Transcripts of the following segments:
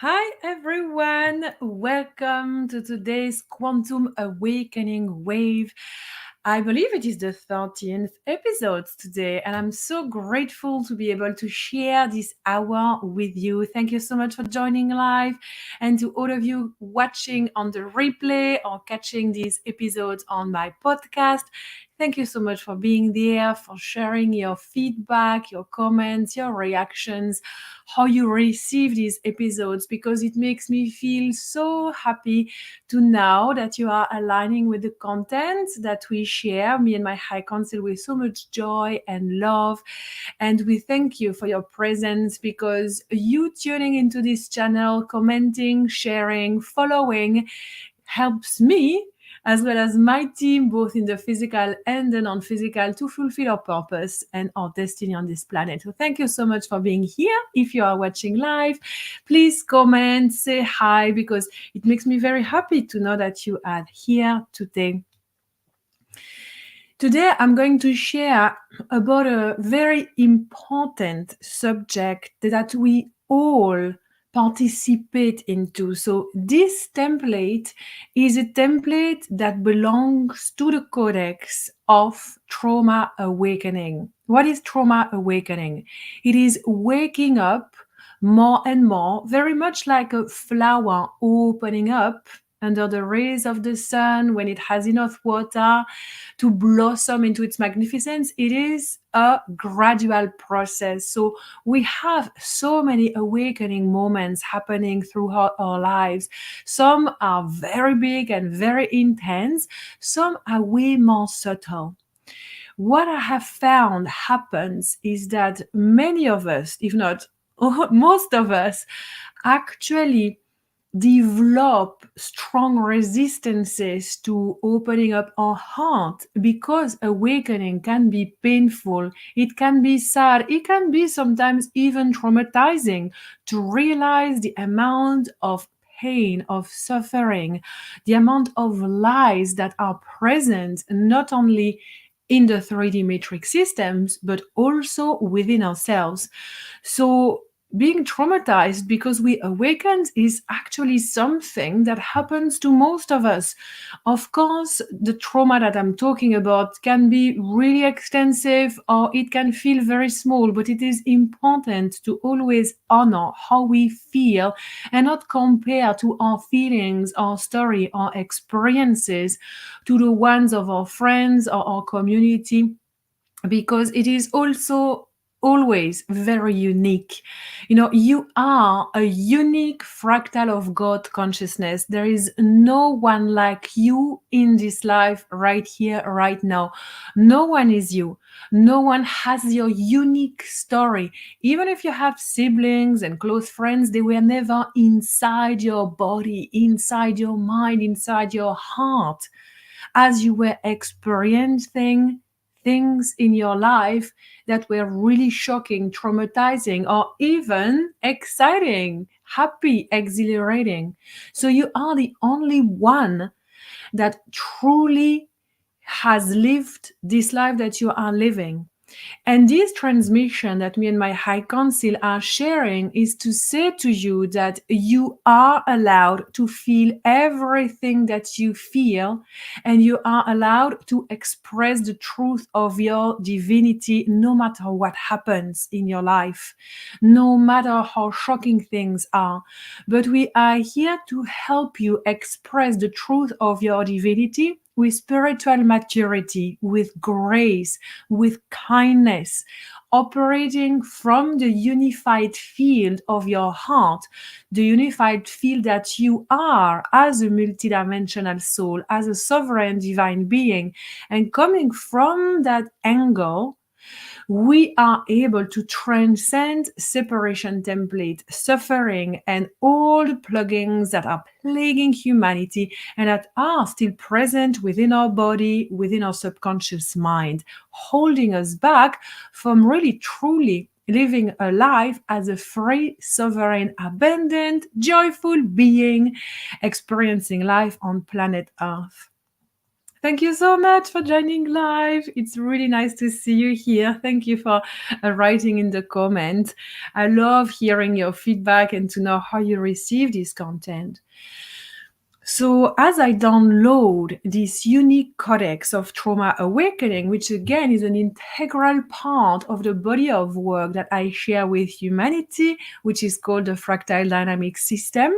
Hi everyone, welcome to today's Quantum Awakening Wave. I believe it is the 13th episode today, and I'm so grateful to be able to share this hour with you. Thank you so much for joining live, and to all of you watching on the replay or catching these episodes on my podcast. Thank you so much for being there, for sharing your feedback, your comments, your reactions, how you receive these episodes, because it makes me feel so happy to know that you are aligning with the content that we share, me and my high council, with so much joy and love. And we thank you for your presence, because you tuning into this channel, commenting, sharing, following helps me as well as my team, both in the physical and the non-physical, to fulfill our purpose and our destiny on this planet. So thank you so much for being here. If you are watching live, please comment, say hi, because it makes me very happy to know that you are here today. Today, I'm going to share about a very important subject that we all participate into. So this template is a template that belongs to the Codex of Trauma Awakening. What is Trauma Awakening? It is waking up more and more, very much like a flower opening up under the rays of the sun when it has enough water to blossom into its magnificence. It is a gradual process. So we have so many awakening moments happening throughout our lives. Some are very big and very intense. Some are way more subtle. What I have found happens is that many of us, if not most of us, actually develop strong resistances to opening up our heart, because awakening can be painful, it can be sad, it can be sometimes even traumatizing to realize the amount of pain, of suffering, the amount of lies that are present not only in the 3D matrix systems, but also within ourselves. So being traumatized because we awakened is actually something that happens to most of us. Of course, the trauma that I'm talking about can be really extensive, or it can feel very small, but it is important to always honor how we feel and not compare to our feelings, our story, our experiences to the ones of our friends or our community, because it is also always very unique. You are a unique fractal of God consciousness. There is no one like you in this life, right here, right now. No one is you. No one has your unique story. Even if you have siblings and close friends, they were never inside your body, inside your mind, inside your heart, as you were experiencing things in your life that were really shocking, traumatizing, or even exciting, happy, exhilarating. So you are the only one that truly has lived this life that you are living. And this transmission that me and my high council are sharing is to say to you that you are allowed to feel everything that you feel, and you are allowed to express the truth of your divinity no matter what happens in your life, no matter how shocking things are. But we are here to help you express the truth of your divinity with spiritual maturity, with grace, with kindness, operating from the unified field of your heart, the unified field that you are as a multidimensional soul, as a sovereign divine being. And coming from that angle, we are able to transcend separation template, suffering, and all the plugins that are plaguing humanity and that are still present within our body, within our subconscious mind, holding us back from really truly living a life as a free, sovereign, abundant, joyful being, experiencing life on planet Earth. Thank you so much for joining live. It's really nice to see you here. Thank you for writing in the comments. I love hearing your feedback and to know how you receive this content. So as I download this unique codex of trauma awakening, which again is an integral part of the body of work that I share with humanity, which is called the fractal dynamic system,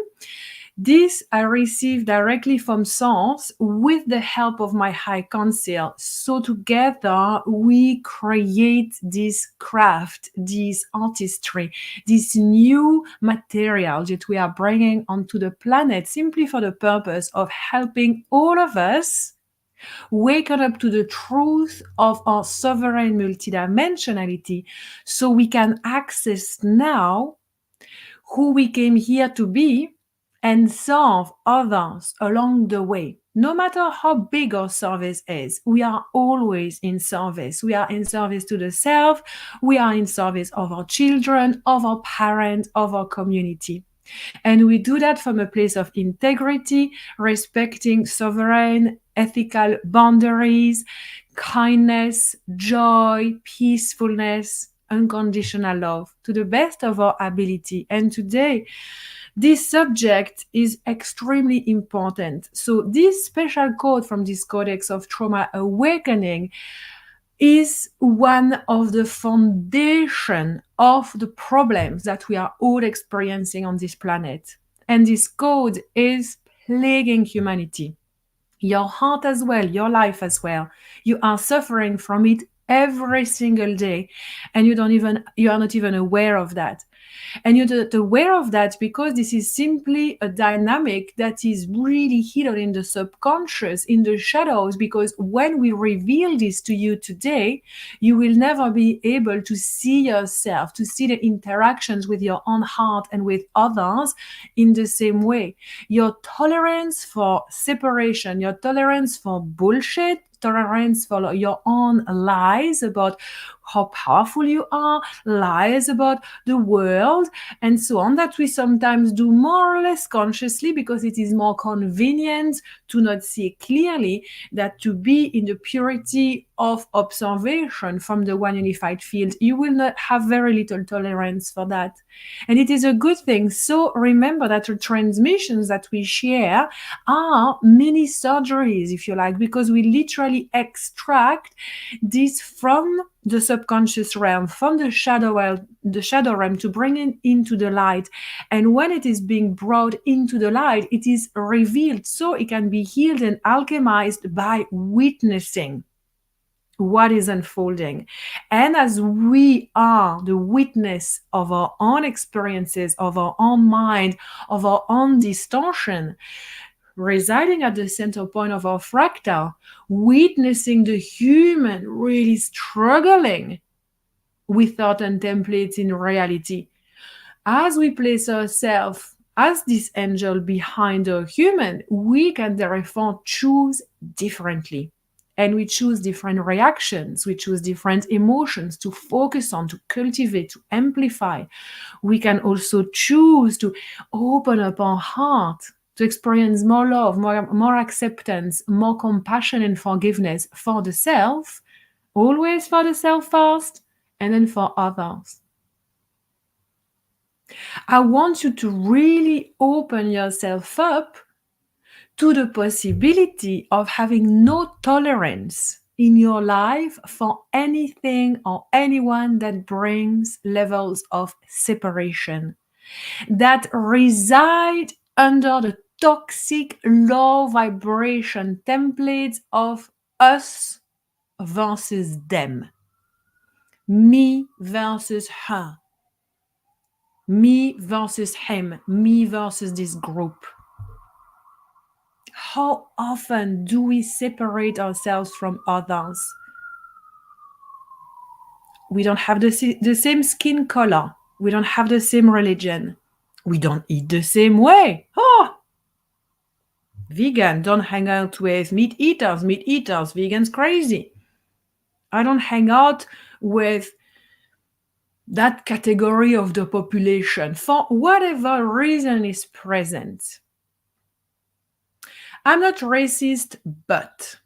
this I received directly from Source with the help of my High Council. So together we create this craft, this artistry, this new material that we are bringing onto the planet simply for the purpose of helping all of us wake up to the truth of our sovereign multidimensionality so we can access now who we came here to be and serve others along the way. No matter how big our service is, we are always in service. We are in service to the self, we are in service of our children, of our parents, of our community. And we do that from a place of integrity, respecting sovereign, ethical boundaries, kindness, joy, peacefulness, unconditional love to the best of our ability. And today, this subject is extremely important. So, this special code from this Codex of Trauma Awakening is one of the foundation of the problems that we are all experiencing on this planet. And this code is plaguing humanity. Your heart as well, your life as well. You are suffering from it every single day, and you are not even aware of that. And you're not aware of that because this is simply a dynamic that is really hidden in the subconscious, in the shadows, because when we reveal this to you today, you will never be able to see yourself, to see the interactions with your own heart and with others in the same way. Your tolerance for separation, your tolerance for bullshit, tolerance for your own lies about how powerful you are, lies about the world, and so on, that we sometimes do more or less consciously because it is more convenient to not see clearly that to be in the purity of observation from the one unified field, you will not have very little tolerance for that. And it is a good thing. So remember that the transmissions that we share are mini surgeries, if you like, because we literally extract this from the subconscious realm, from the shadow realm, to bring it into the light. And when it is being brought into the light, it is revealed so it can be healed and alchemized by witnessing what is unfolding. And as we are the witness of our own experiences, of our own mind, of our own distortion, residing at the center point of our fractal, witnessing the human really struggling with thought and templates in reality. As we place ourselves as this angel behind a human, we can therefore choose differently. And we choose different reactions, we choose different emotions to focus on, to cultivate, to amplify. We can also choose to open up our heart, to experience more love, more acceptance, more compassion and forgiveness for the self, always for the self first, and then for others. I want you to really open yourself up to the possibility of having no tolerance in your life for anything or anyone that brings levels of separation, that reside under the toxic low vibration templates of us versus them, me versus her, me versus him, me versus this group. How often do we separate ourselves from others? We don't have the same skin color. We don't have the same religion. We don't eat the same way. Oh! Vegan, don't hang out with meat eaters. Meat eaters, vegans crazy. I don't hang out with that category of the population for whatever reason is present. I'm not racist, but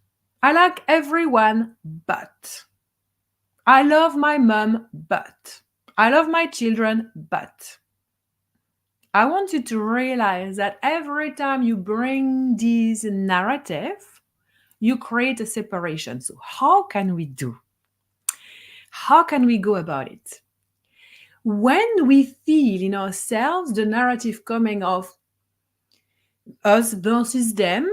I like everyone, but. I love my mom, but. I love my children, but. I want you to realize that every time you bring this narrative, you create a separation. So how can we do? How can we go about it? When we feel in ourselves the narrative coming of us versus them,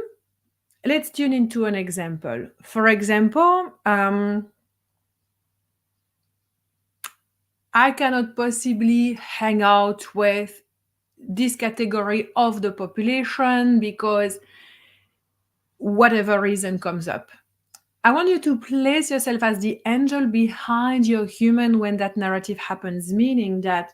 let's tune into an example. For example, I cannot possibly hang out with this category of the population because whatever reason comes up. I want you to place yourself as the angel behind your human when that narrative happens, meaning that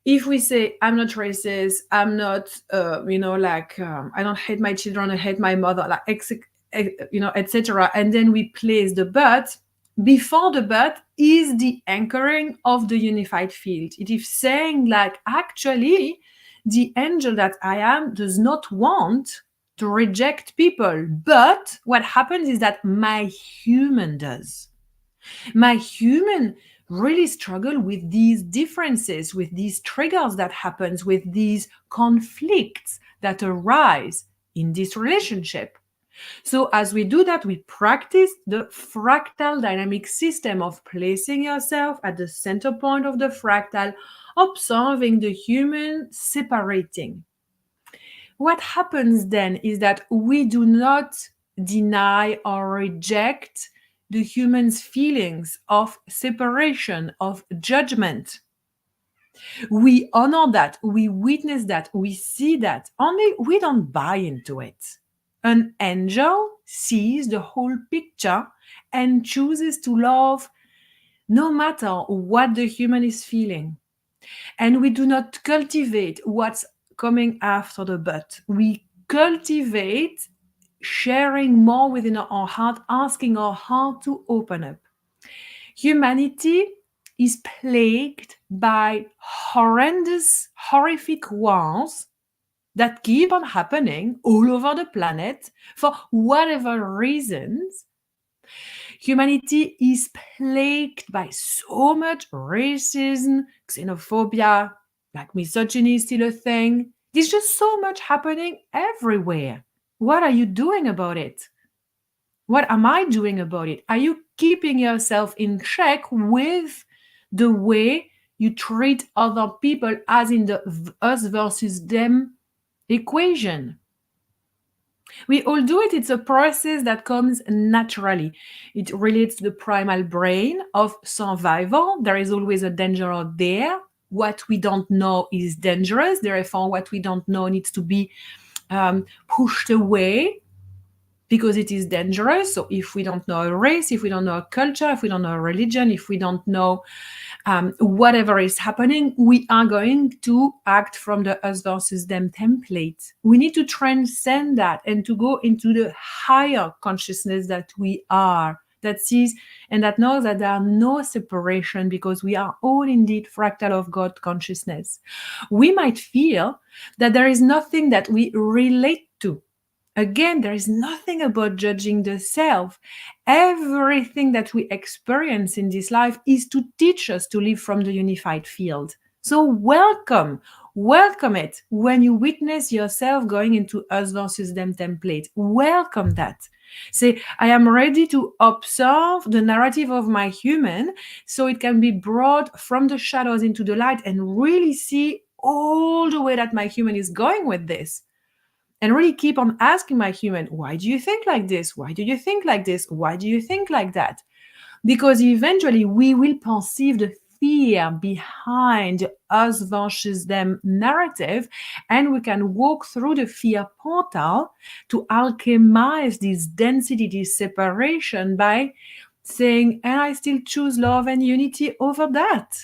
if we say, I'm not racist, I'm not, I don't hate my children, I hate my mother, etc. And then we place the but, before the but is the anchoring of the unified field. It is saying like, actually, the angel that I am does not want to reject people. But what happens is that my human does. My human really struggle with these differences, with these triggers that happens, with these conflicts that arise in this relationship. So as we do that, we practice the fractal dynamic system of placing yourself at the center point of the fractal, observing the human, separating. What happens then is that we do not deny or reject the human's feelings of separation, of judgment. We honor that, we witness that, we see that, only we don't buy into it. An angel sees the whole picture and chooses to love no matter what the human is feeling. And we do not cultivate what's coming after the but. We cultivate sharing more within our heart, asking our heart to open up. Humanity is plagued by horrendous, horrific wars that keep on happening all over the planet for whatever reasons. Humanity is plagued by so much racism, xenophobia, like misogyny is still a thing. There's just so much happening everywhere. What are you doing about it? What am I doing about it? Are you keeping yourself in check with the way you treat other people, as in the us versus them equation? We all do it. It's a process that comes naturally. It relates to the primal brain of survival. There is always a danger out there. What we don't know is dangerous. Therefore, what we don't know needs to be pushed away because it is dangerous. So if we don't know a race, if we don't know a culture, if we don't know a religion, if we don't know whatever is happening, we are going to act from the us versus them template. We need to transcend that and to go into the higher consciousness that we are, that sees and that knows that there are no separation because we are all indeed fractal of God consciousness. We might feel that there is nothing that we relate to. Again, there is nothing about judging the self. Everything that we experience in this life is to teach us to live from the unified field. So welcome it when you witness yourself going into us versus them template. Welcome that. Say, I am ready to observe the narrative of my human so it can be brought from the shadows into the light and really see all the way that my human is going with this. And really keep on asking my human, why do you think like this? Why do you think like this? Why do you think like that? Because eventually we will perceive the fear behind us versus them narrative, and we can walk through the fear portal to alchemize this density, this separation by saying, and I still choose love and unity over that.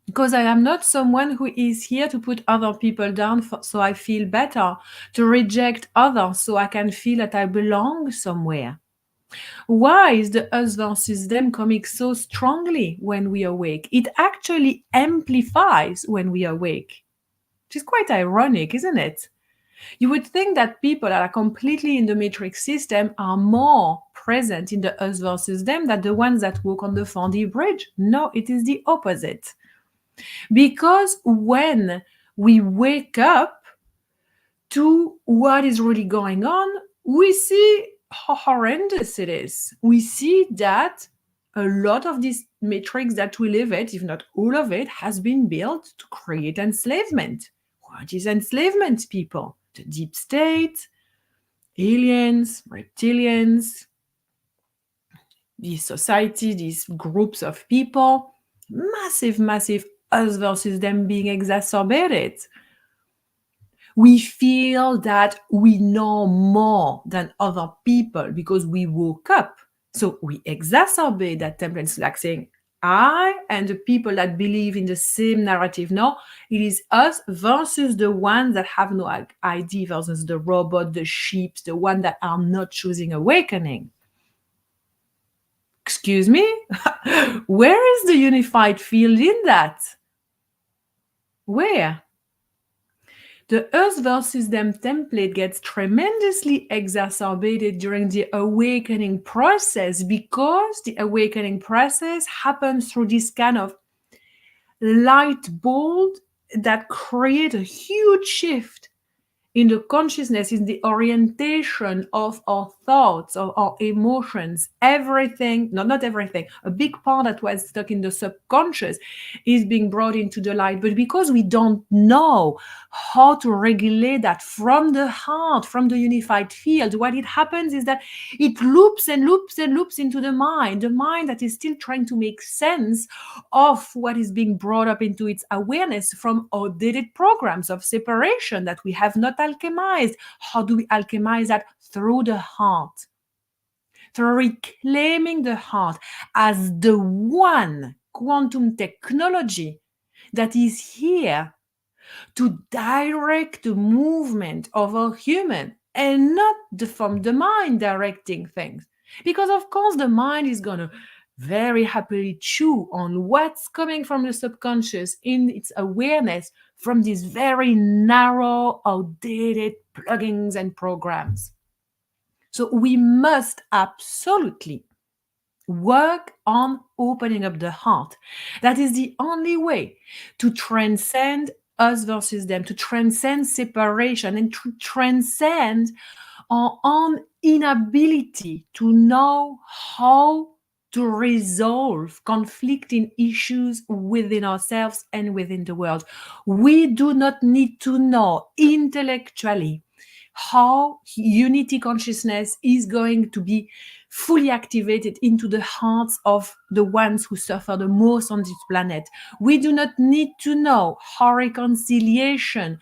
Because I am not someone who is here to put other people down so I feel better, to reject others so I can feel that I belong somewhere. Why is the us versus them coming so strongly when we awake? It actually amplifies when we awake, which is quite ironic, isn't it? You would think that people that are completely in the matrix system are more present in the us versus them than the ones that walk on the 4D bridge. No, it is the opposite. Because when we wake up to what is really going on, we see how horrendous it is. We see that a lot of this matrix that we live in, if not all of it, has been built to create enslavement. What is enslavement, people? The deep state, aliens, reptilians, these society, these groups of people, massive us versus them being exacerbated. We feel that we know more than other people because we woke up. So we exacerbate that template, like saying, I and the people that believe in the same narrative. No, it is us versus the ones that have no ID versus the robot, the sheep, the ones that are not choosing awakening. Excuse me? Where is the unified field in that? Where? The us versus them template gets tremendously exacerbated during the awakening process because the awakening process happens through this kind of light bulb that create a huge shift in the consciousness, in the orientation of our thoughts, of our emotions, everything, not everything, a big part that was stuck in the subconscious is being brought into the light. But because we don't know how to regulate that from the heart, from the unified field, what it happens is that it loops and loops and loops into the mind that is still trying to make sense of what is being brought up into its awareness from outdated programs of separation that we have not alchemized. How do we alchemize that? Through the heart, through reclaiming the heart as the one quantum technology that is here to direct the movement of a human and not from the mind directing things. Because of course the mind is going to very happily chew on what's coming from the subconscious in its awareness from these very narrow, outdated plugins and programs. So we must absolutely work on opening up the heart. That is the only way to transcend us versus them, to transcend separation and to transcend our own inability to know how to resolve conflicting issues within ourselves and within the world. We do not need to know intellectually how unity consciousness is going to be fully activated into the hearts of the ones who suffer the most on this planet. We do not need to know how reconciliation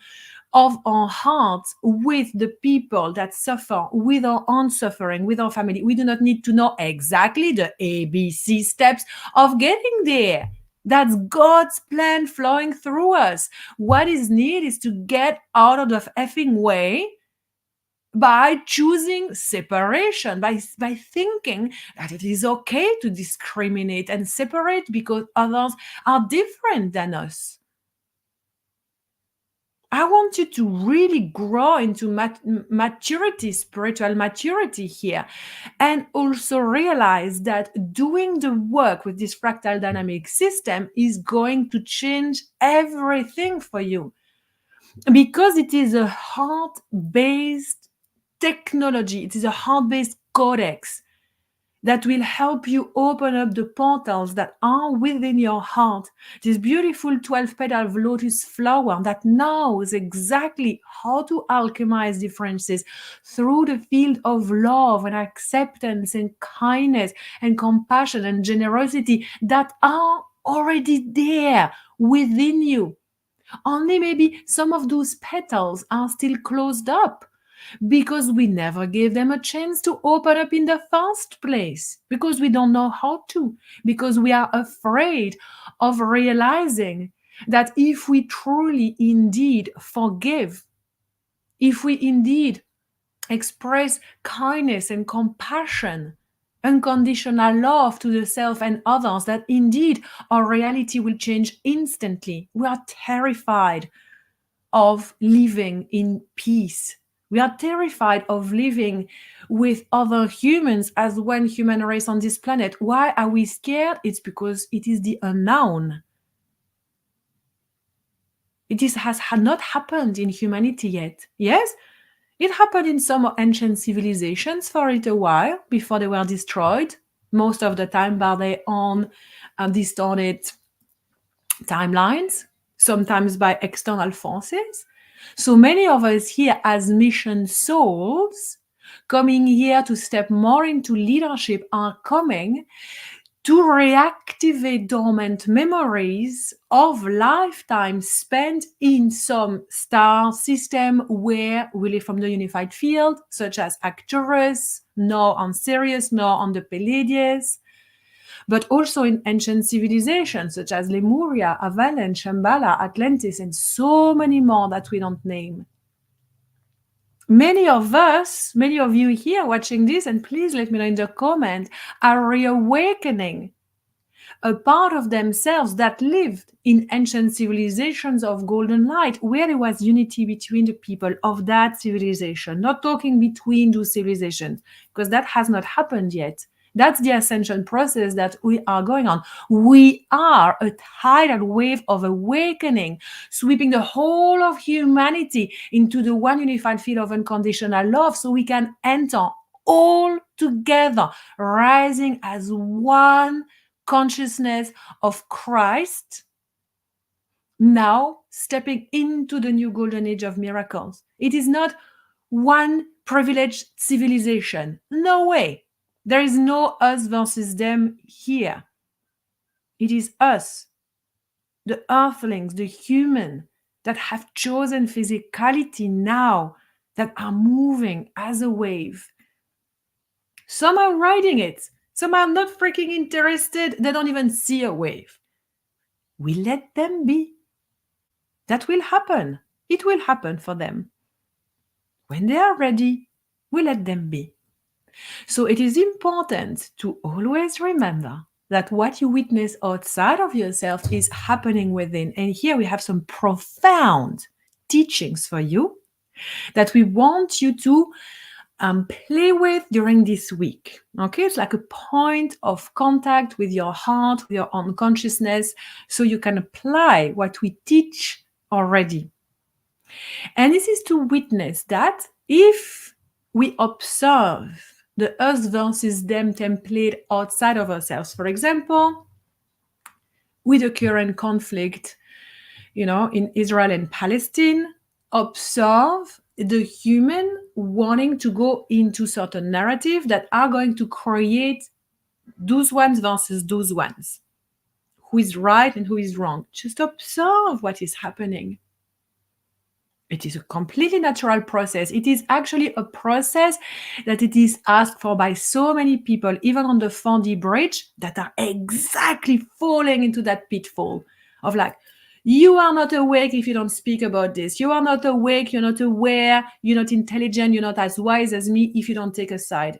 of our hearts with the people that suffer, with our own suffering, with our family. We do not need to know exactly the ABC steps of getting there. That's God's plan flowing through us. What is needed is to get out of the effing way by choosing separation, by thinking that it is okay to discriminate and separate because others are different than us. I want you to really grow into maturity, spiritual maturity here, and also realize that doing the work with this fractal dynamic system is going to change everything for you because it is a heart-based technology. It is a heart-based codex that will help you open up the portals that are within your heart. This beautiful 12-petal lotus flower that knows exactly how to alchemize differences through the field of love and acceptance and kindness and compassion and generosity that are already there within you. Only maybe some of those petals are still closed up because we never gave them a chance to open up in the first place, because we don't know how to, because we are afraid of realizing that if we truly indeed forgive, if we indeed express kindness and compassion, unconditional love to the self and others, that indeed our reality will change instantly. We are terrified of living in peace. We are terrified of living with other humans as one human race on this planet. Why are we scared? It's because it is the unknown. Has not happened in humanity yet. Yes, it happened in some ancient civilizations for a little while before they were destroyed, most of the time by their own distorted timelines, sometimes by external forces. So many of us here as mission souls coming here to step more into leadership are coming to reactivate dormant memories of lifetimes spent in some star system where we live from the unified field, such as Arcturus, nor on Sirius, nor on the Pleiades, but also in ancient civilizations such as Lemuria, Avalon, Shambhala, Atlantis, and so many more that we don't name. Many of us, many of you here watching this, and please let me know in the comment, are reawakening a part of themselves that lived in ancient civilizations of golden light, where there was unity between the people of that civilization, not talking between those civilizations, because that has not happened yet. That's the ascension process that we are going on. We are a tidal wave of awakening, sweeping the whole of humanity into the one unified field of unconditional love, so we can enter all together, rising as one consciousness of Christ, now stepping into the new golden age of miracles. It is not one privileged civilization. No way. There is no us versus them here. It is us, the earthlings, the human, that have chosen physicality now, that are moving as a wave. Some are riding it. Some are not freaking interested. They don't even see a wave. We let them be. That will happen. It will happen for them. When they are ready, we let them be. So it is important to always remember that what you witness outside of yourself is happening within. And here we have some profound teachings for you that we want you to play with during this week. Okay, it's like a point of contact with your heart, with your own consciousness, so you can apply what we teach already. And this is to witness that if we observe the us versus them template outside of ourselves, for example, with the current conflict, in Israel and Palestine, observe the human wanting to go into certain narrative that are going to create those ones versus those ones. Who is right and who is wrong? Just observe what is happening. It is a completely natural process. It is actually a process that it is asked for by so many people, even on the 4D bridge, that are exactly falling into that pitfall of like, you are not awake if you don't speak about this. You are not awake, you're not aware, you're not intelligent, you're not as wise as me if you don't take a side.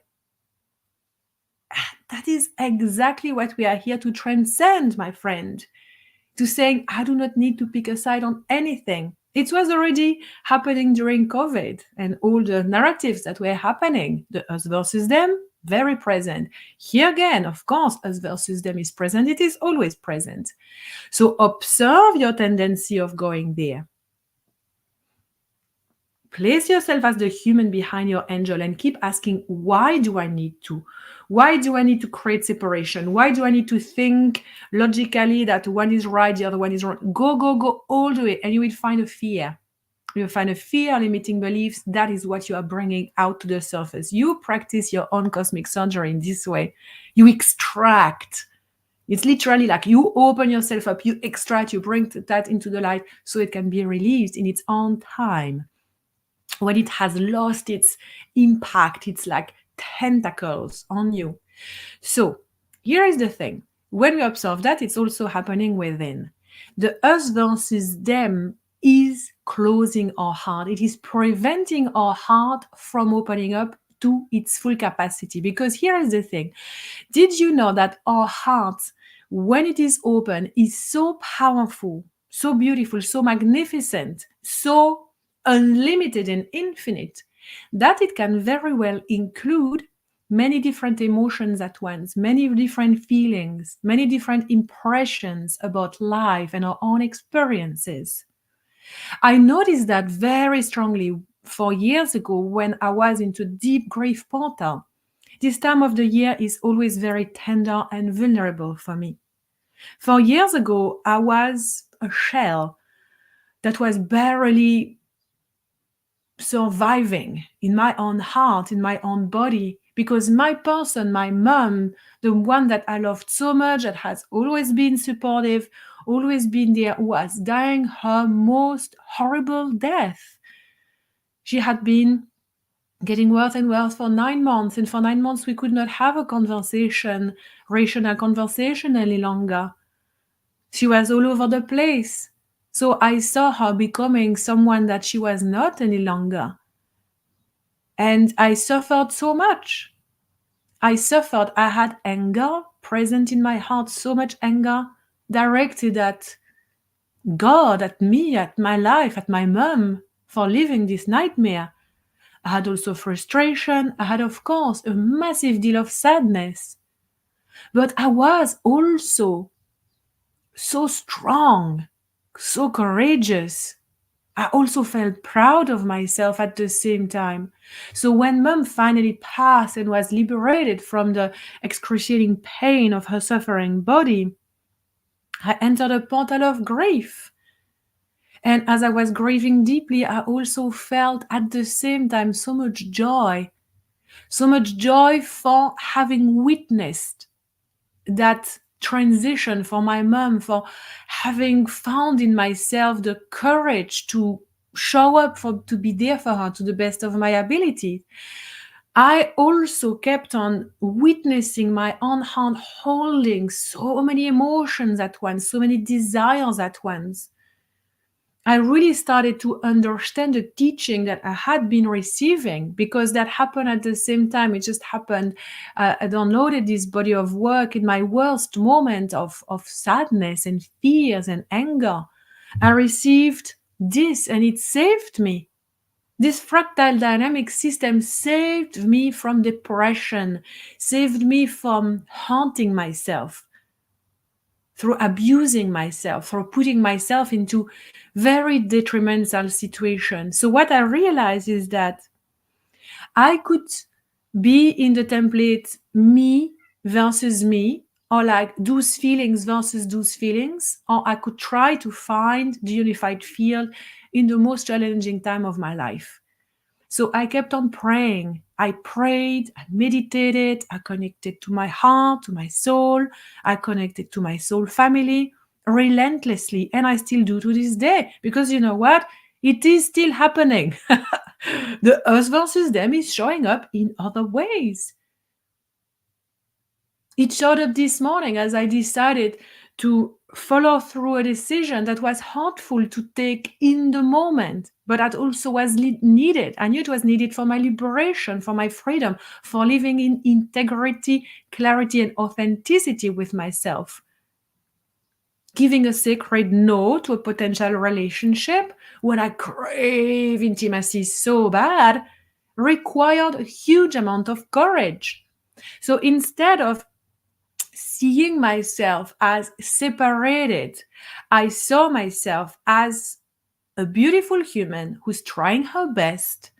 That is exactly what we are here to transcend, my friend. To saying, I do not need to pick a side on anything. It was already happening during COVID and all the narratives that were happening, the us versus them, very present. Here again, of course, us versus them is present. It is always present. So observe your tendency of going there. Place yourself as the human behind your angel and keep asking, why do I need to? Why do I need to create separation? Why do I need to think logically that one is right, the other one is wrong? Go all the way, and you will find a fear. You will find a fear, limiting beliefs. That is what you are bringing out to the surface. You practice your own cosmic surgery in this way. You extract. It's literally like you open yourself up, you extract, you bring that into the light so it can be released in its own time. When it has lost its impact, it's like tentacles on you. So here is the thing. When we observe that, it's also happening within. The us versus them is closing our heart. It is preventing our heart from opening up to its full capacity. Because here is the thing. Did you know that our heart, when it is open, is so powerful, so beautiful, so magnificent, so unlimited and infinite that it can very well include many different emotions at once, many different feelings, many different impressions about life and our own experiences. I noticed that very strongly 4 years ago when I was into deep grief portal. This time of the year is always very tender and vulnerable for me. 4 years ago, I was a shell that was barely surviving in my own heart, in my own body, because my person, my mom, the one that I loved so much, that has always been supportive, always been there, was dying her most horrible death. She had been getting worse and worse for 9 months, and for 9 months we could not have a conversation, rational conversation any longer. She was all over the place. So I saw her becoming someone that she was not any longer. And I suffered so much. I suffered. I had anger present in my heart, so much anger directed at God, at me, at my life, at my mom for living this nightmare. I had also frustration. I had, of course, a massive deal of sadness. But I was also so strong, so courageous. I also felt proud of myself at the same time. So when mom finally passed and was liberated from the excruciating pain of her suffering body, I entered a portal of grief. And as I was grieving deeply, I also felt at the same time so much joy for having witnessed that transition, for my mom, for having found in myself the courage to show up, to be there for her to the best of my ability. I also kept on witnessing my own heart holding so many emotions at once, so many desires at once. I really started to understand the teaching that I had been receiving, because that happened at the same time. It just happened. I downloaded this body of work in my worst moment of sadness and fears and anger. I received this and it saved me. This fractal dynamic system saved me from depression, saved me from haunting myself, through abusing myself, through putting myself into very detrimental situations. So what I realized is that I could be in the template me versus me, or like those feelings versus those feelings, or I could try to find the unified field in the most challenging time of my life. So I kept on praying. I prayed, I meditated, I connected to my heart, to my soul, I connected to my soul family relentlessly. And I still do to this day, because you know what? It is still happening. The us versus them is showing up in other ways. It showed up this morning as I decided to follow through a decision that was hurtful to take in the moment, but that also was needed. I knew it was needed for my liberation, for my freedom, for living in integrity, clarity, and authenticity with myself. Giving a sacred no to a potential relationship when I crave intimacy so bad required a huge amount of courage. So instead of seeing myself as separated, I saw myself as a beautiful human who's trying her best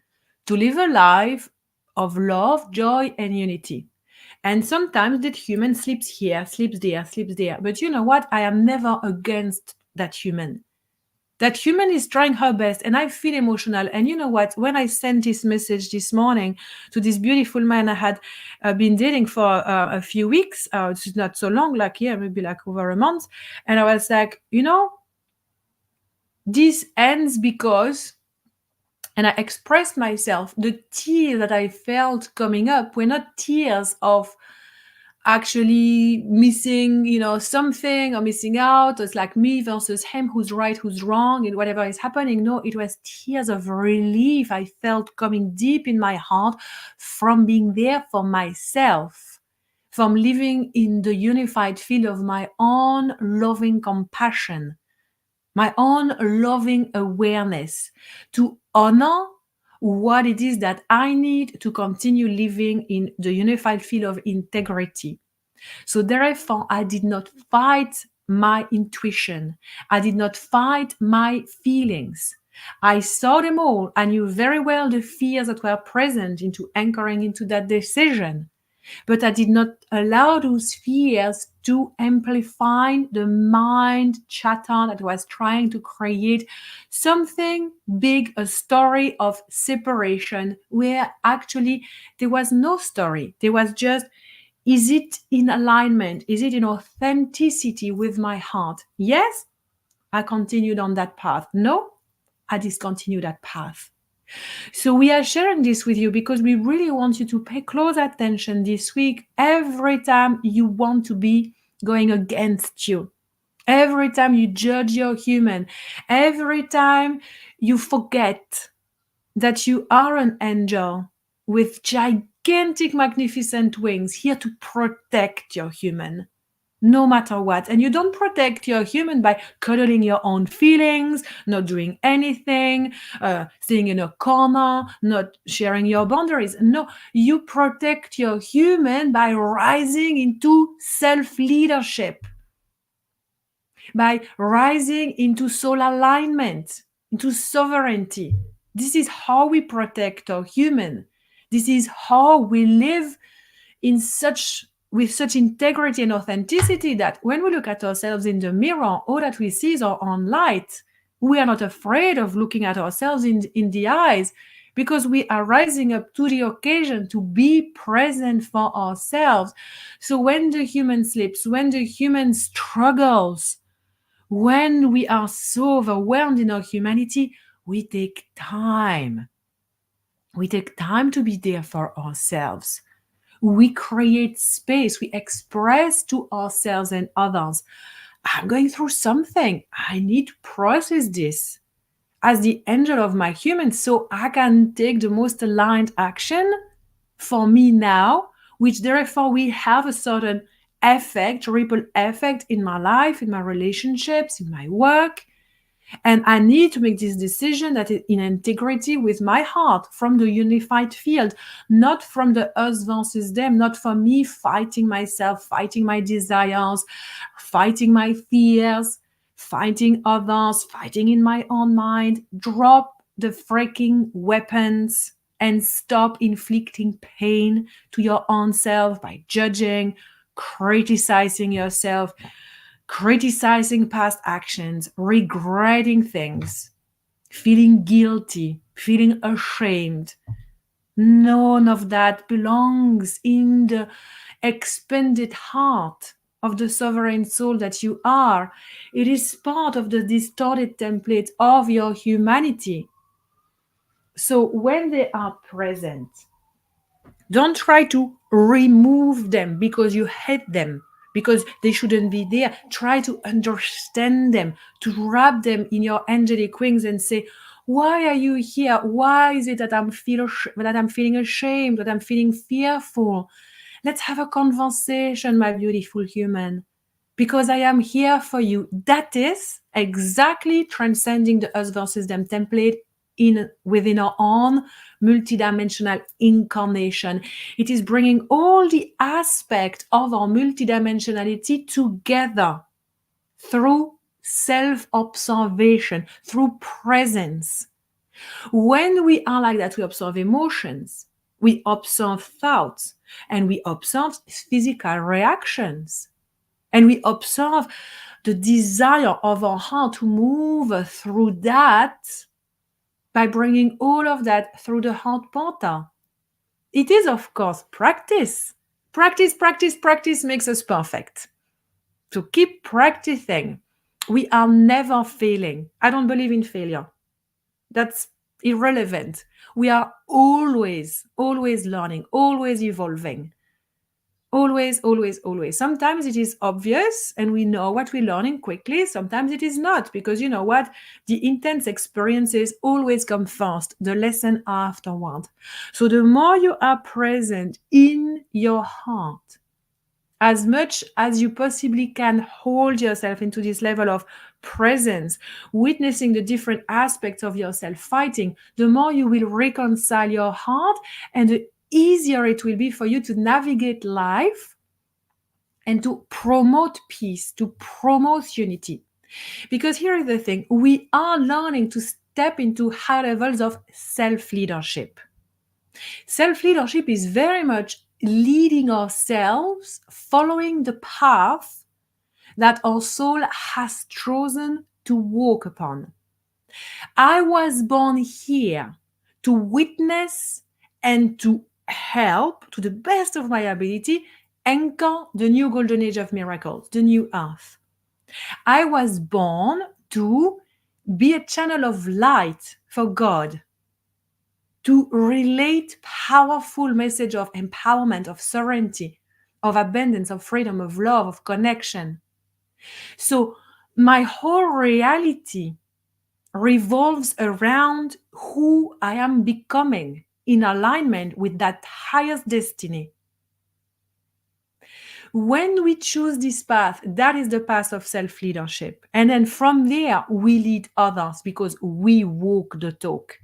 to live a life of love, joy, and unity. And sometimes that human sleeps here, sleeps there, sleeps there. But you know what? I am never against that human. That human is trying her best, and I feel emotional. And you know what? When I sent this message this morning to this beautiful man I had been dating for a few weeks, it's not so long, like, yeah, maybe like over a month. And I was like, this ends because, and I expressed myself, the tears that I felt coming up were not tears of actually missing, something, or missing out. It's like me versus him, who's right, who's wrong, and whatever is happening. No, it was tears of relief I felt coming deep in my heart from being there for myself, from living in the unified field of my own loving compassion. my own loving awareness to honor what it is that I need to continue living in the unified field of integrity. So therefore, I did not fight my intuition. I did not fight my feelings. I saw them all. I knew very well the fears that were present into anchoring into that decision. But I did not allow those fears to amplify the mind chatter that was trying to create something big, a story of separation, where actually there was no story. There was just, is it in alignment? Is it in authenticity with my heart? Yes, I continued on that path. No, I discontinued that path. So we are sharing this with you because we really want you to pay close attention this week every time you want to be going against you. Every time you judge your human, every time you forget that you are an angel with gigantic, magnificent wings here to protect your human, no matter what. And you don't protect your human by cuddling your own feelings, not doing anything, staying in a corner, not sharing your boundaries. No, you protect your human by rising into self-leadership, by rising into soul alignment, into sovereignty. This is how we protect our human. This is how we live in such with such integrity and authenticity that when we look at ourselves in the mirror, all that we see is our own light. We are not afraid of looking at ourselves in the eyes because we are rising up to the occasion to be present for ourselves. So when the human slips, when the human struggles, when we are so overwhelmed in our humanity, we take time. We take time to be there for ourselves. We create space. We express to ourselves and others, I'm going through something. I need to process this as the angel of my human so I can take the most aligned action for me now, which therefore will have a certain effect, ripple effect in my life, in my relationships, in my work. And I need to make this decision that is in integrity with my heart from the unified field, not from the us versus them, not for me fighting myself, fighting my desires, fighting my fears, fighting others, fighting in my own mind. Drop the freaking weapons and stop inflicting pain to your own self by judging, criticizing yourself, criticizing past actions, regretting things, feeling guilty, feeling ashamed. None of that belongs in the expanded heart of the sovereign soul that you are. It is part of the distorted template of your humanity. So when they are present, don't try to remove them because you hate them, because they shouldn't be there. Try to understand them, to wrap them in your angelic wings and say, why are you here? Why is it that I'm feeling ashamed, that I'm feeling fearful? Let's have a conversation, my beautiful human, because I am here for you. That is exactly transcending the us versus them template within our own multidimensional incarnation. It is bringing all the aspects of our multidimensionality together through self-observation, through presence. When we are like that, we observe emotions, we observe thoughts, and we observe physical reactions. And we observe the desire of our heart to move through that by bringing all of that through the heart portal. It is, of course, practice. Practice, practice, practice makes us perfect. So keep practicing. We are never failing. I don't believe in failure. That's irrelevant. We are always, always learning, always evolving. Always, always, always. Sometimes it is obvious and we know what we're learning quickly. Sometimes it is not, because you know what? The intense experiences always come first, the lesson afterward. So the more you are present in your heart, as much as you possibly can hold yourself into this level of presence, witnessing the different aspects of yourself fighting, the more you will reconcile your heart and the easier it will be for you to navigate life and to promote peace, to promote unity. Because here is the thing, we are learning to step into high levels of self-leadership. Self-leadership is very much leading ourselves, following the path that our soul has chosen to walk upon. I was born here to witness and to help, to the best of my ability, anchor the new golden age of miracles, the new earth. I was born to be a channel of light for God, to relate powerful message of empowerment, of sovereignty, of abundance, of freedom, of love, of connection. So my whole reality revolves around who I am becoming in alignment with that highest destiny. When we choose this path, that is the path of self-leadership. And then from there, we lead others because we walk the talk.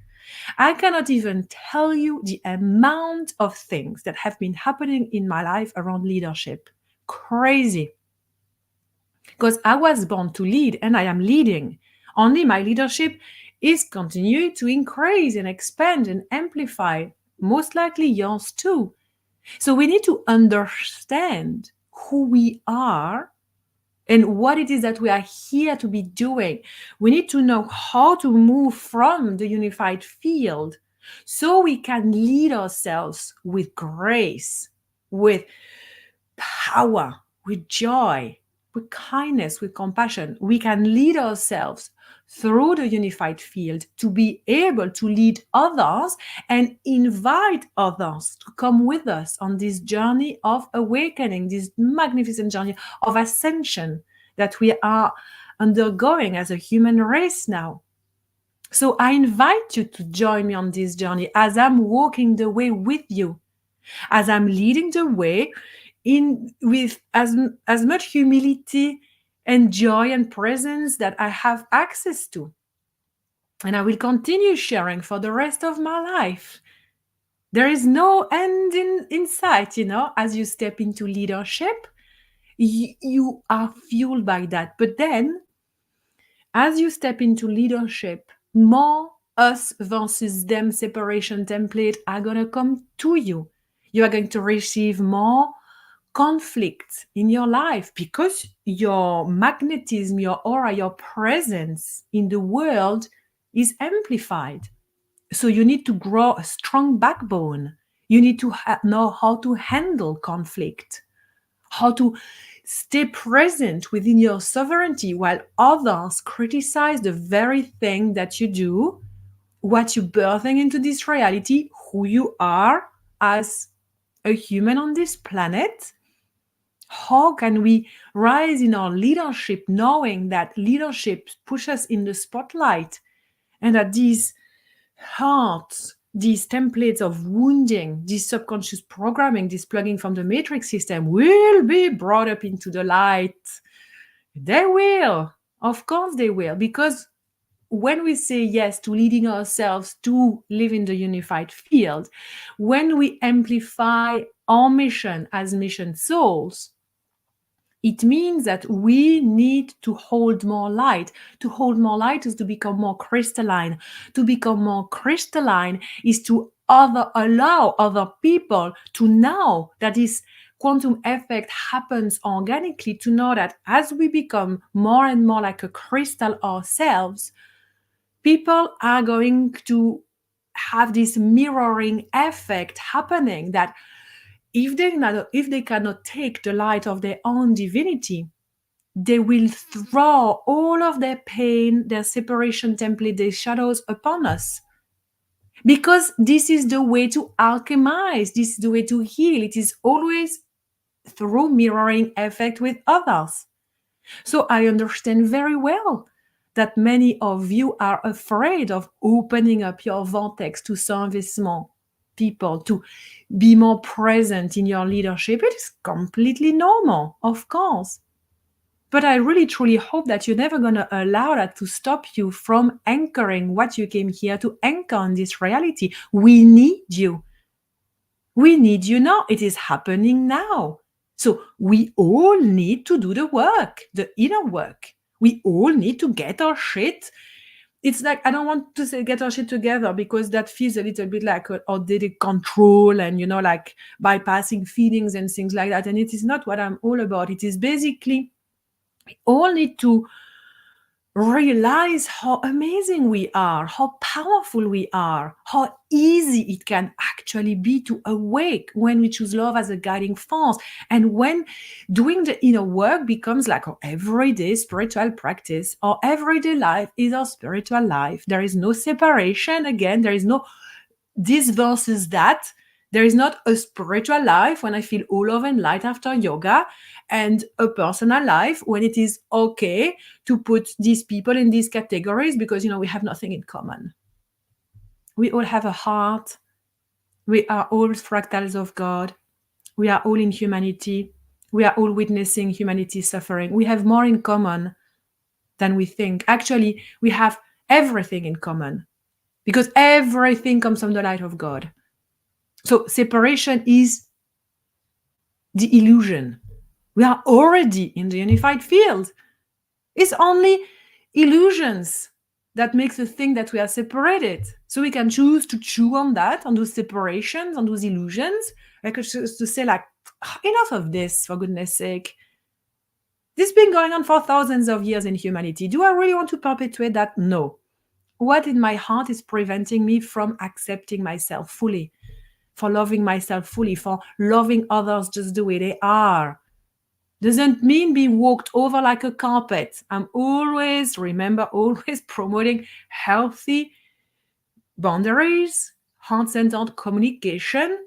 I cannot even tell you the amount of things that have been happening in my life around leadership. Crazy. Because I was born to lead and I am leading. Only my leadership is continuing to increase and expand and amplify, most likely yours too. So we need to understand who we are and what it is that we are here to be doing. We need to know how to move from the unified field so we can lead ourselves with grace, with power, with joy, with kindness, with compassion. We can lead ourselves through the unified field to be able to lead others and invite others to come with us on this journey of awakening, this magnificent journey of ascension that we are undergoing as a human race now. So I invite you to join me on this journey as I'm walking the way with you, as I'm leading the way in with as much humility and joy and presence that I have access to. And I will continue sharing for the rest of my life. There is no end in sight, as you step into leadership, you are fueled by that. But then, as you step into leadership, more us versus them separation template are going to come to you. You are going to receive more conflict in your life because your magnetism, your aura, your presence in the world is amplified. So you need to grow a strong backbone. You need to know how to handle conflict, how to stay present within your sovereignty while others criticize the very thing that you do, what you're birthing into this reality, who you are as a human on this planet. How can we rise in our leadership knowing that leadership pushes us in the spotlight and that these hurts, these templates of wounding, this subconscious programming, this plugging from the matrix system will be brought up into the light? They will. Of course they will. Because when we say yes to leading ourselves to live in the unified field, when we amplify our mission as mission souls, it means that we need to hold more light. To hold more light is to become more crystalline. To become more crystalline is to allow other people to know that this quantum effect happens organically, to know that as we become more and more like a crystal ourselves, people are going to have this mirroring effect happening, that if they cannot take the light of their own divinity, they will throw all of their pain, their separation template, their shadows upon us. Because this is the way to alchemize, this is the way to heal. It is always through mirroring effect with others. So I understand very well that many of you are afraid of opening up your vortex to service more people, to be more present in your leadership. It is completely normal, of course. But I really truly hope that you're never going to allow that to stop you from anchoring what you came here to anchor on this reality. We need you. We need you now. It is happening now. So we all need to do the work, the inner work. We all need to get our shit. It's like, I don't want to say get our shit together, because that feels a little bit like outdated control and, like bypassing feelings and things like that. And it is not what I'm all about. It is basically, we all need to realize how amazing we are, how powerful we are, how easy it can actually be to awake when we choose love as a guiding force. And when doing the inner work becomes like our everyday spiritual practice, our everyday life is our spiritual life. There is no separation. Again, there is no this versus that. There is not a spiritual life when I feel all love and light after yoga, and a personal life when it is okay to put these people in these categories, because we have nothing in common. We all have a heart. We are all fractals of God. We are all in humanity. We are all witnessing humanity suffering. We have more in common than we think. Actually, we have everything in common, because everything comes from the light of God. So separation is the illusion. We are already in the unified field. It's only illusions that makes us think that we are separated. So we can choose to chew on that, on those separations, on those illusions. I could choose to say like, enough of this, for goodness sake. This has been going on for thousands of years in humanity. Do I really want to perpetuate that? No. What in my heart is preventing me from accepting myself fully, for loving myself fully, for loving others just the way they are? Doesn't mean being walked over like a carpet. I'm always promoting healthy boundaries, heart-centered communication,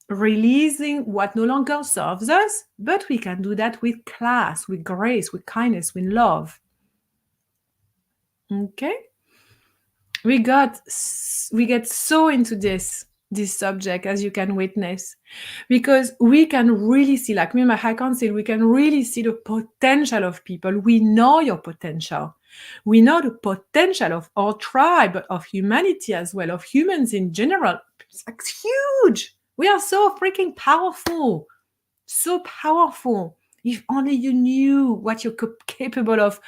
releasing what no longer serves us, but we can do that with class, with grace, with kindness, with love. Okay? We get so into this subject, as you can witness, because we can really see, like me and my high council, we can really see the potential of people. We know your potential. We know the potential of our tribe, of humanity as well, of humans in general. It's huge. We are so freaking powerful. So powerful. If only you knew what you're capable of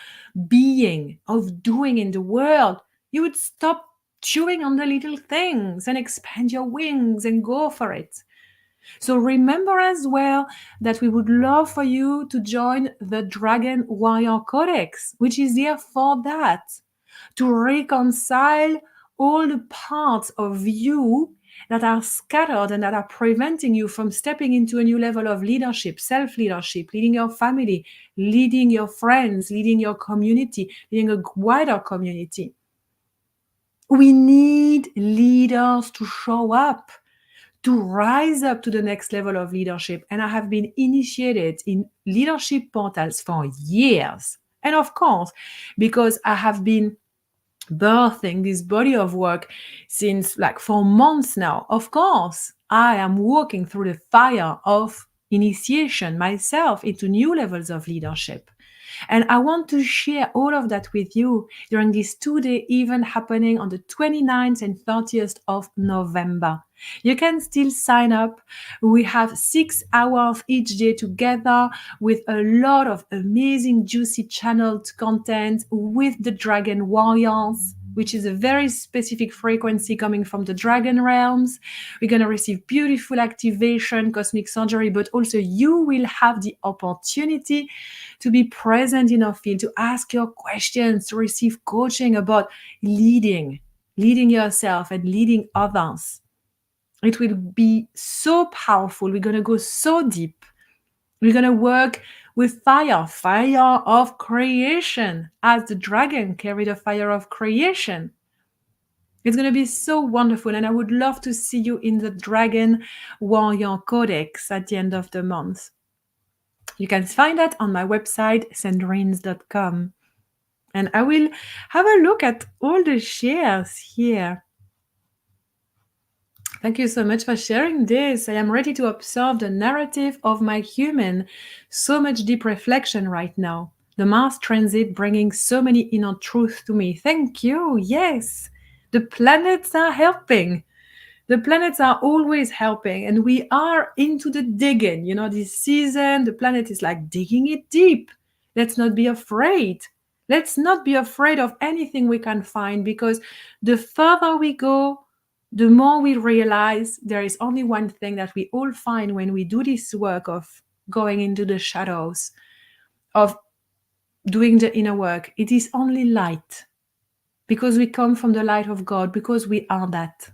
being, of doing in the world, you would stop chewing on the little things and expand your wings and go for it. So remember as well that we would love for you to join the Dragon Warrior Codex, which is here for that, to reconcile all the parts of you that are scattered and that are preventing you from stepping into a new level of leadership, self-leadership, leading your family, leading your friends, leading your community, leading a wider community. We need leaders to show up, to rise up to the next level of leadership. And I have been initiated in leadership portals for years. And of course, because I have been birthing this body of work since like 4 months now, of course, I am walking through the fire of initiation myself into new levels of leadership. And I want to share all of that with you during this 2-day event happening on the 29th and 30th of November. You can still sign up. We have 6 hours each day together with a lot of amazing, juicy channeled content with the Dragon Warriors, which is a very specific frequency coming from the Dragon realms. We're going to receive beautiful activation, cosmic surgery, but also you will have the opportunity to be present in our field, to ask your questions, to receive coaching about leading yourself and leading others. It will be so powerful. We're going to go so deep. We're going to work with fire of creation, as the dragon carried the fire of creation. It's going to be so wonderful, and I would love to see you in the Dragon Warrior Codex at the end of the month. You can find that on my website, sandrines.com. And I will have a look at all the shares here. Thank you so much for sharing this. I am ready to observe the narrative of my human. So much deep reflection right now. The Mars transit bringing so many inner truths to me. Thank you. Yes. The planets are helping. The planets are always helping, and we are into the digging. This season, the planet is like digging it deep. Let's not be afraid. Let's not be afraid of anything we can find, because the further we go, the more we realize there is only one thing that we all find when we do this work of going into the shadows, of doing the inner work. It is only light, because we come from the light of God, because we are that.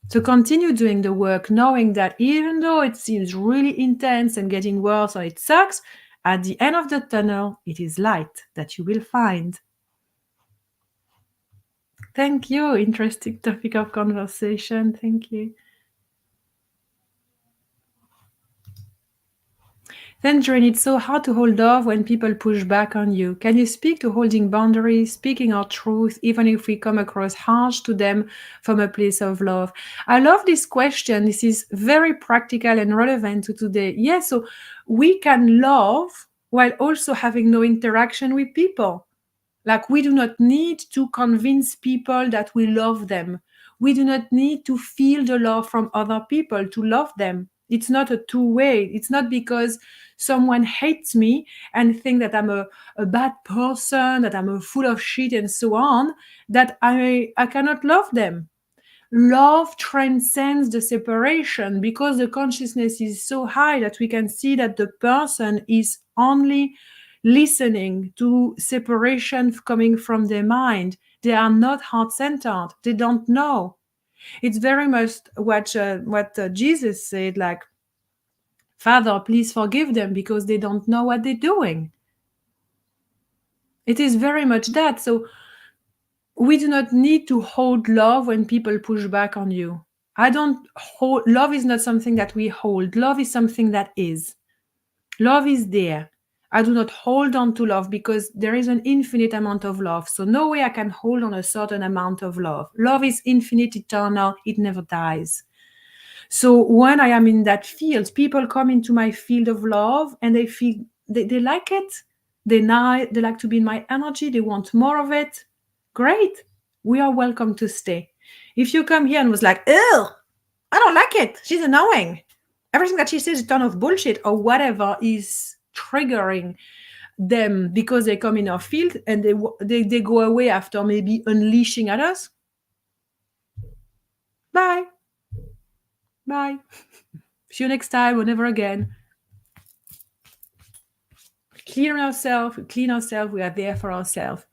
So continue doing the work, knowing that even though it seems really intense and getting worse or it sucks, at the end of the tunnel, it is light that you will find. Thank you. Interesting topic of conversation. Thank you. Tangerine, it's so hard to hold off when people push back on you. Can you speak to holding boundaries, speaking our truth, even if we come across harsh to them from a place of love? I love this question. This is very practical and relevant to today. Yes, so we can love while also having no interaction with people. Like, we do not need to convince people that we love them. We do not need to feel the love from other people to love them. It's not a two-way. It's not because someone hates me and think that I'm a bad person, that I'm a full of shit and so on, that I cannot love them. Love transcends the separation, because the consciousness is so high that we can see that the person is only listening to separation coming from their mind. They are not heart-centered. They don't know. It's very much what Jesus said, like, Father, please forgive them because they don't know what they're doing. It is very much that. So we do not need to hold love when people push back on you. I don't hold. Love is not something that we hold. Love is something that is. Love is there. I do not hold on to love because there is an infinite amount of love. So no way I can hold on a certain amount of love. Love is infinite, eternal. It never dies. So when I am in that field, people come into my field of love and they feel they like it. They like to be in my energy. They want more of it. Great. We are welcome to stay. If you come here and was like, ew, I don't like it. She's annoying. Everything that she says is a ton of bullshit or whatever is triggering them because they come in our field and they go away after maybe unleashing at us. Bye. Bye. See you next time or never again. Clean ourselves. We are there for ourselves.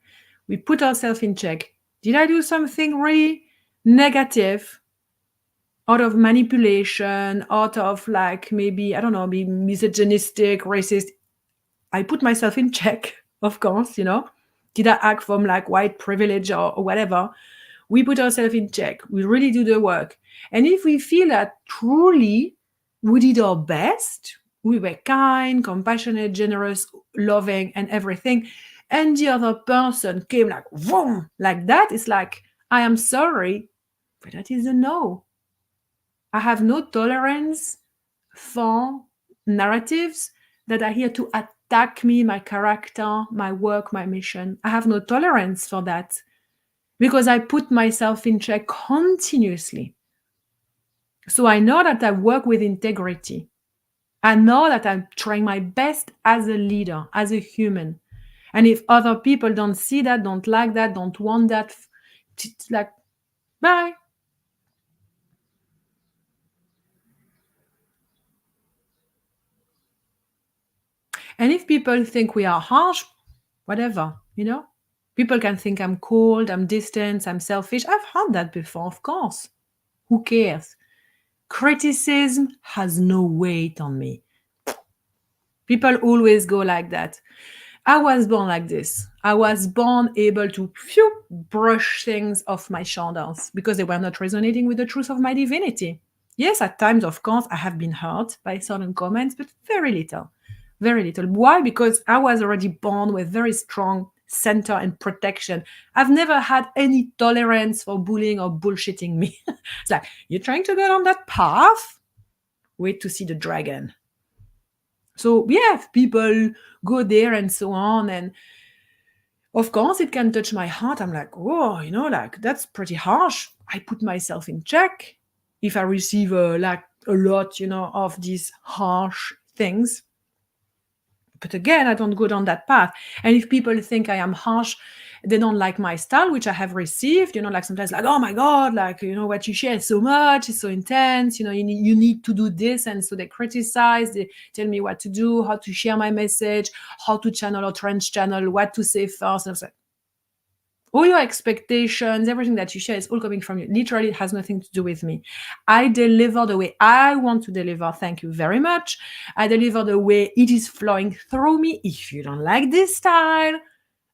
We put ourselves in check. Did I do something really negative out of manipulation, out of like maybe, I don't know, be misogynistic, racist? I put myself in check, of course, Did I act from like white privilege or whatever? We put ourselves in check. We really do the work. And if we feel that truly we did our best, we were kind, compassionate, generous, loving, and everything, and the other person came like, boom, like that, it's like, I am sorry, but that is a no. I have no tolerance for narratives that are here to attack me, my character, my work, my mission. I have no tolerance for that because I put myself in check continuously. So I know that I work with integrity. I know that I'm trying my best as a leader, as a human. And if other people don't see that, don't like that, don't want that, it's like, bye. And if people think we are harsh, whatever, people can think I'm cold, I'm distant, I'm selfish. I've heard that before, of course. Who cares? Criticism has no weight on me. People always go like that. I was born like this. I was born able to brush things off my shoulders because they were not resonating with the truth of my divinity. Yes, at times, of course, I have been hurt by certain comments, but very little. Very little. Why? Because I was already born with very strong center and protection. I've never had any tolerance for bullying or bullshitting me. It's like, you're trying to go down that path? Wait to see the dragon. So yeah, people go there and so on. And of course, it can touch my heart. I'm like, oh, like that's pretty harsh. I put myself in check if I receive like a lot, of these harsh things. But again, I don't go down that path. And if people think I am harsh, they don't like my style, which I have received, like sometimes like, oh my God, like, what you share is so much, it's so intense, you need to do this. And so they criticize, they tell me what to do, how to share my message, how to channel or trans channel, what to say first. And I was like, all your expectations, everything that you share is all coming from you. Literally, it has nothing to do with me. I deliver the way I want to deliver. Thank you very much. I deliver the way it is flowing through me. If you don't like this style,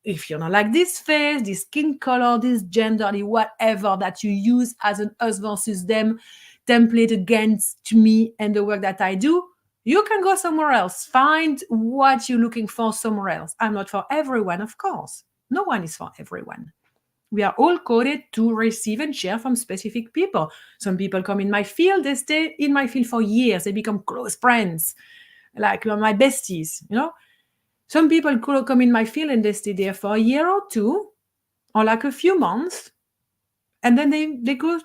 if you don't like this face, this skin color, this gender, whatever that you use as an us versus them template against me and the work that I do, you can go somewhere else. Find what you're looking for somewhere else. I'm not for everyone, of course. No one is for everyone. We are all coded to receive and share from specific people. Some people come in my field, they stay in my field for years, they become close friends, like my besties, Some people could come in my field and they stay there for a year or two, or like a few months, and then they go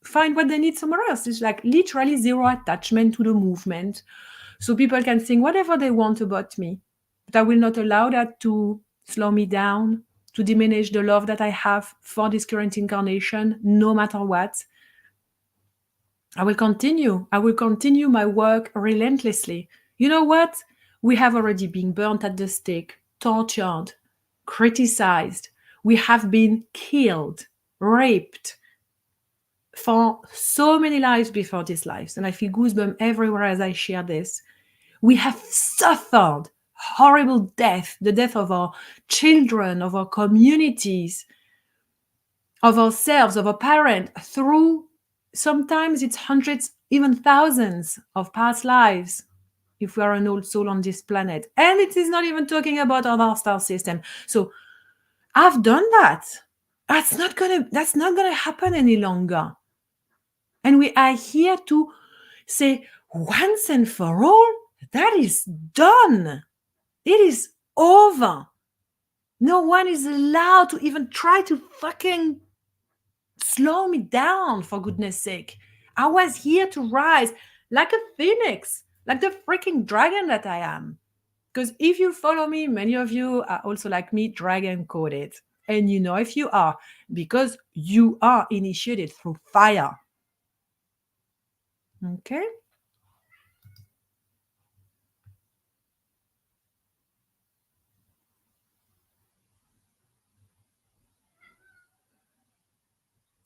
find what they need somewhere else. It's like literally zero attachment to the movement. So people can think whatever they want about me, but I will not allow that to slow me down, to diminish the love that I have for this current incarnation, no matter what. I will continue my work relentlessly. You know what? We have already been burnt at the stake, tortured, criticized. We have been killed, raped for so many lives before this life. And I feel goosebumps everywhere as I share this. We have suffered horrible death, the death of our children, of our communities, of ourselves, of our parents, through sometimes it's hundreds, even thousands of past lives, if we are an old soul on this planet. And it is not even talking about our star system. So I've done that. That's not gonna happen any longer. And we are here to say once and for all, that is done. It is over. No one is allowed to even try to fucking slow me down, for goodness sake. I was here to rise like a phoenix, like the freaking dragon that I am. Because if you follow me, many of you are also like me, dragon coded. And you know if you are, because you are initiated through fire. Okay?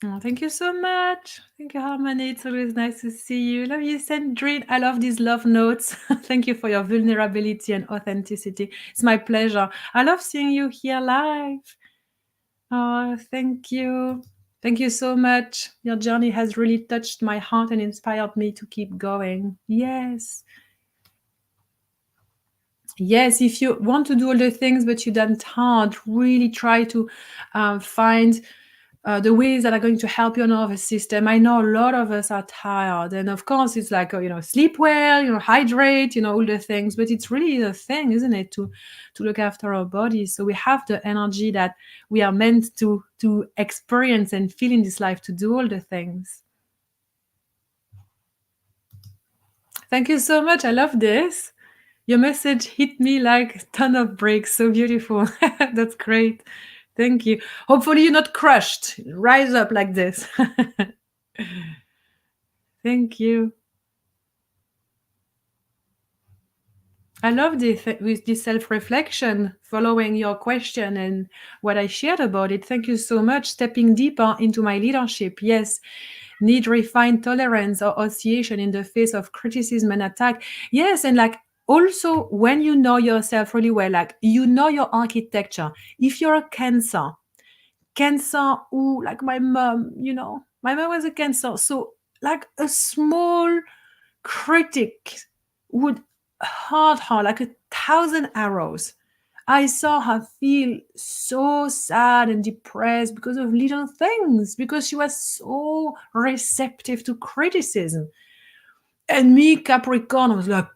Oh, thank you so much. Thank you, Harmony. It's always nice to see you. Love you, Sandrine. I love these love notes. Thank you for your vulnerability and authenticity. It's my pleasure. I love seeing you here live. Oh, thank you. Thank you so much. Your journey has really touched my heart and inspired me to keep going. Yes. Yes, if you want to do all the things, but you don't really try to find the ways that are going to help your nervous system. I know a lot of us are tired, and of course it's like sleep well, hydrate, all the things, but it's really the thing, isn't it, to look after our bodies so we have the energy that we are meant to experience and feel in this life to do all the things. Thank you so much. I love this. Your message hit me like a ton of bricks. So beautiful. That's great. Thank you. Hopefully you're not crushed. Rise up like this. Thank you. I love with this self-reflection, following your question and what I shared about it. Thank you so much. Stepping deeper into my leadership. Yes. Need refined tolerance or oscillation in the face of criticism and attack. Yes. And like also when you know yourself really well, like your architecture. If you're a Cancer, ooh, like my mom, my mom was a Cancer. So like a small critic would hurt her like 1,000 arrows. I saw her feel so sad and depressed because of little things, because she was so receptive to criticism. And me, Capricorn, was like,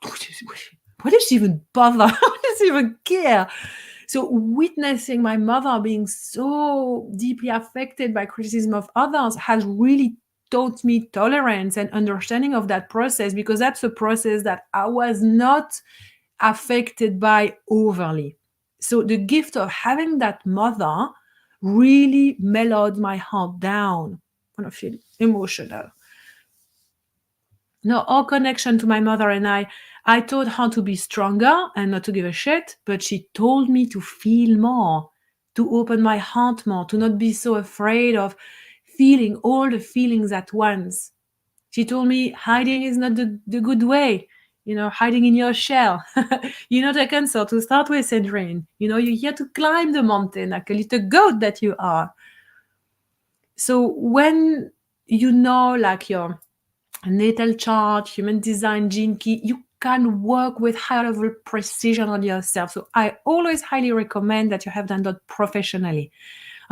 why does she even bother? Why does she even care? So witnessing my mother being so deeply affected by criticism of others has really taught me tolerance and understanding of that process, because that's a process that I was not affected by overly. So the gift of having that mother really mellowed my heart down when I feel emotional. No, our connection to my mother and I taught her to be stronger and not to give a shit, but she told me to feel more, to open my heart more, to not be so afraid of feeling all the feelings at once. She told me hiding is not the good way, hiding in your shell. You're not a Cancer to start with, Sandrine. You're here to climb the mountain like a little goat that you are. So when like your natal chart, human design, gene key, you can work with high level precision on yourself. So I always highly recommend that you have done that professionally.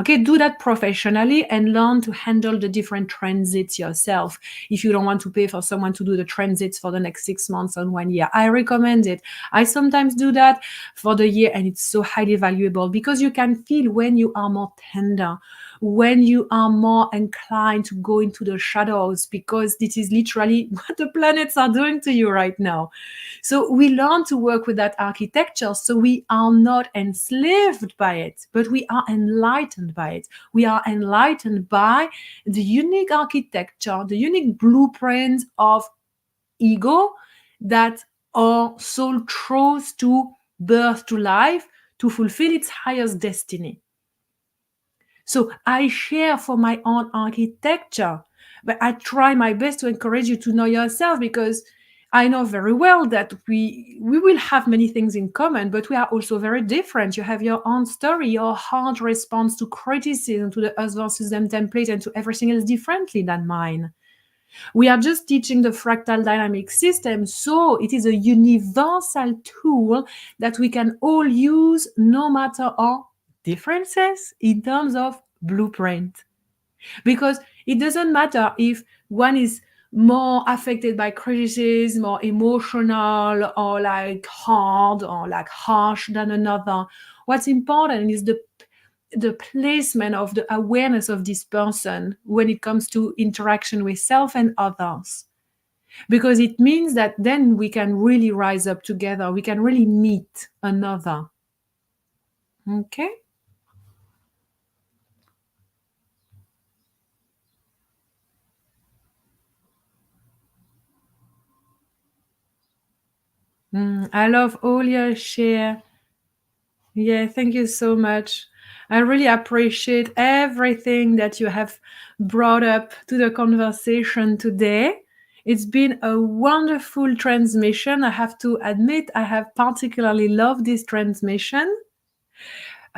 Okay, do that professionally and learn to handle the different transits yourself. If you don't want to pay for someone to do the transits for the next 6 months and 1 year, I recommend it. I sometimes do that for the year, and it's so highly valuable because you can feel when you are more tender, when you are more inclined to go into the shadows, because this is literally what the planets are doing to you right now. So we learn to work with that architecture, so we are not enslaved by it, but we are enlightened by it. We are enlightened by the unique architecture, the unique blueprint of ego that our soul chose to birth to life to fulfill its highest destiny. So I share for my own architecture, but I try my best to encourage you to know yourself, because I know very well that we will have many things in common, but we are also very different. You have your own story. Your heart responds to criticism, to the us versus them template, and to everything else differently than mine. We are just teaching the fractal dynamic system, so it is a universal tool that we can all use no matter our differences in terms of blueprint. Because it doesn't matter if one is more affected by criticism or emotional or like hard or like harsh than another. What's important is the placement of the awareness of this person when it comes to interaction with self and others. Because it means that then we can really rise up together. We can really meet another. Okay? I love all your share. Yeah, thank you so much. I really appreciate everything that you have brought up to the conversation today. It's been a wonderful transmission. I have to admit, I have particularly loved this transmission.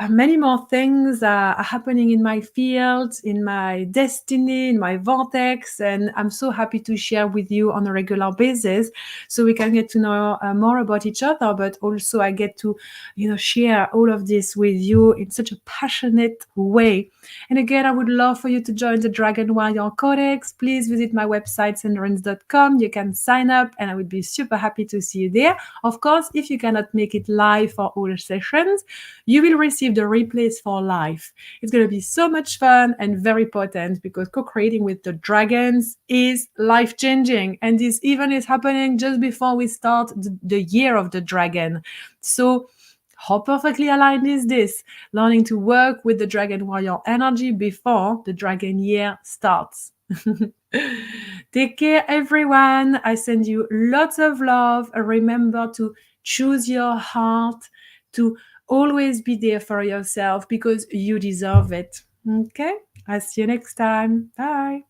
Many more things are happening in my field, in my destiny, in my vortex, and I'm so happy to share with you on a regular basis so we can get to know more about each other, but also I get to, share all of this with you in such a passionate way. And again, I would love for you to join the Dragon Warrior Codex. Please visit my website, sandrins.com. You can sign up, and I would be super happy to see you there. Of course, if you cannot make it live for all sessions, you will receive the replays for life. It's going to be so much fun and very potent, because co-creating with the dragons is life-changing. And this even is happening just before we start the year of the dragon. So how perfectly aligned is this? Learning to work with the Dragon Warrior energy before the dragon year starts. Take care, everyone. I send you lots of love. Remember to choose your heart, to always be there for yourself, because you deserve it. Okay? I'll see you next time. Bye.